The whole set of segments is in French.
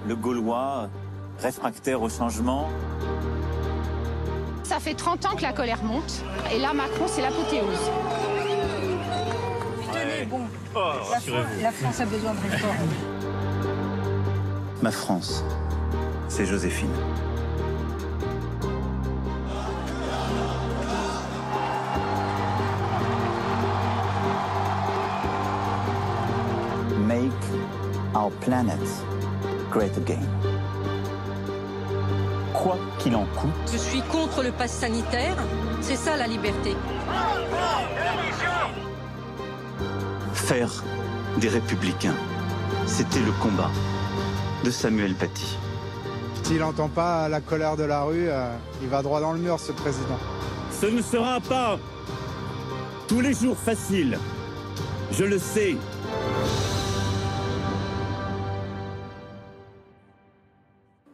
le Gaulois, réfractaire au changement. Ça fait 30 ans que la colère monte, et là, Macron, c'est l'apothéose. Tenez, bon, la France a besoin de réformes. Ma France, c'est Joséphine. Make our planet great again. Quoi qu'il en coûte. Je suis contre le pass sanitaire, c'est ça la liberté. Faire des républicains, c'était le combat de Samuel Paty. S'il n'entend pas la colère de la rue, il va droit dans le mur, ce président. Ce ne sera pas tous les jours facile, je le sais.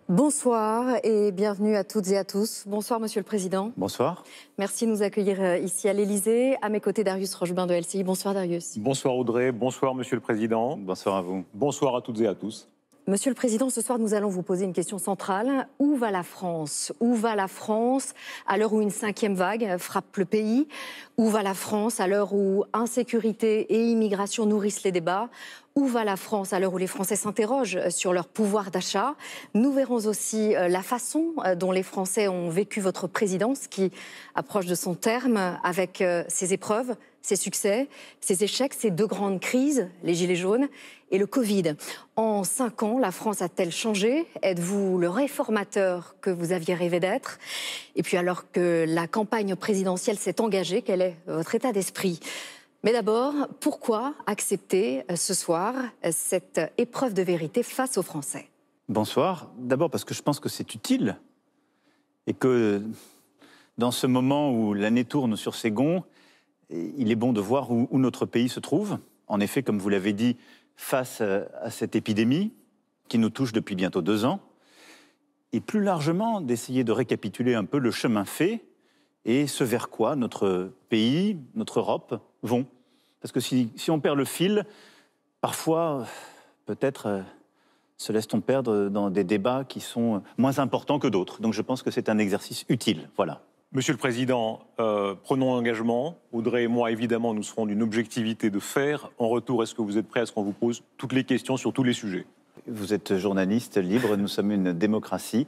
Bonsoir et bienvenue à toutes et à tous. Bonsoir Monsieur le Président. Bonsoir. Merci de nous accueillir ici à l'Élysée. À mes côtés, Darius Rochebin de LCI. Bonsoir Darius. Bonsoir Audrey, bonsoir Monsieur le Président. Bonsoir à vous. Bonsoir à toutes et à tous. Monsieur le Président, ce soir, nous allons vous poser une question centrale. Où va la France? Où va la France à l'heure où une 5e vague frappe le pays? Où va la France à l'heure où insécurité et immigration nourrissent les débats? Où va la France à l'heure où les Français s'interrogent sur leur pouvoir d'achat? Nous verrons aussi la façon dont les Français ont vécu votre présidence qui approche de son terme avec ses épreuves, ses succès, ses échecs, ses 2 grandes crises, les Gilets jaunes et le Covid. En 5 ans, la France a-t-elle changé? Êtes-vous le réformateur que vous aviez rêvé d'être? Et puis alors que la campagne présidentielle s'est engagée, quel est votre état d'esprit? Mais d'abord, pourquoi accepter ce soir cette épreuve de vérité face aux Français? Bonsoir. D'abord parce que je pense que c'est utile et que dans ce moment où l'année tourne sur ses gonds, il est bon de voir où notre pays se trouve. En effet, comme vous l'avez dit, face à cette épidémie qui nous touche depuis bientôt 2 ans, et plus largement d'essayer de récapituler un peu le chemin fait et ce vers quoi notre pays, notre Europe vont. Parce que si on perd le fil, parfois, peut-être se laisse-t-on perdre dans des débats qui sont moins importants que d'autres. Donc je pense que c'est un exercice utile. Voilà. Monsieur le Président, prenons l'engagement. Audrey et moi, évidemment, nous serons d'une objectivité de fer. En retour, est-ce que vous êtes prêts à ce qu'on vous pose toutes les questions sur tous les sujets? Vous êtes journaliste libre, nous sommes une démocratie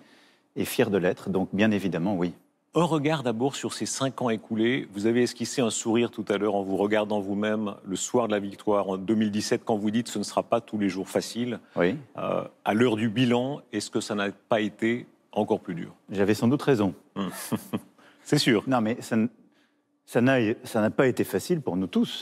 et fiers de l'être, donc bien évidemment, oui. Un regard d'abord sur ces 5 ans écoulés. Vous avez esquissé un sourire tout à l'heure en vous regardant vous-même le soir de la victoire en 2017 quand vous dites « ce ne sera pas tous les jours facile ». Oui. À l'heure du bilan, est-ce que ça n'a pas été encore plus dur? J'avais sans doute raison. C'est sûr. Non, mais ça n'a pas été facile pour nous tous.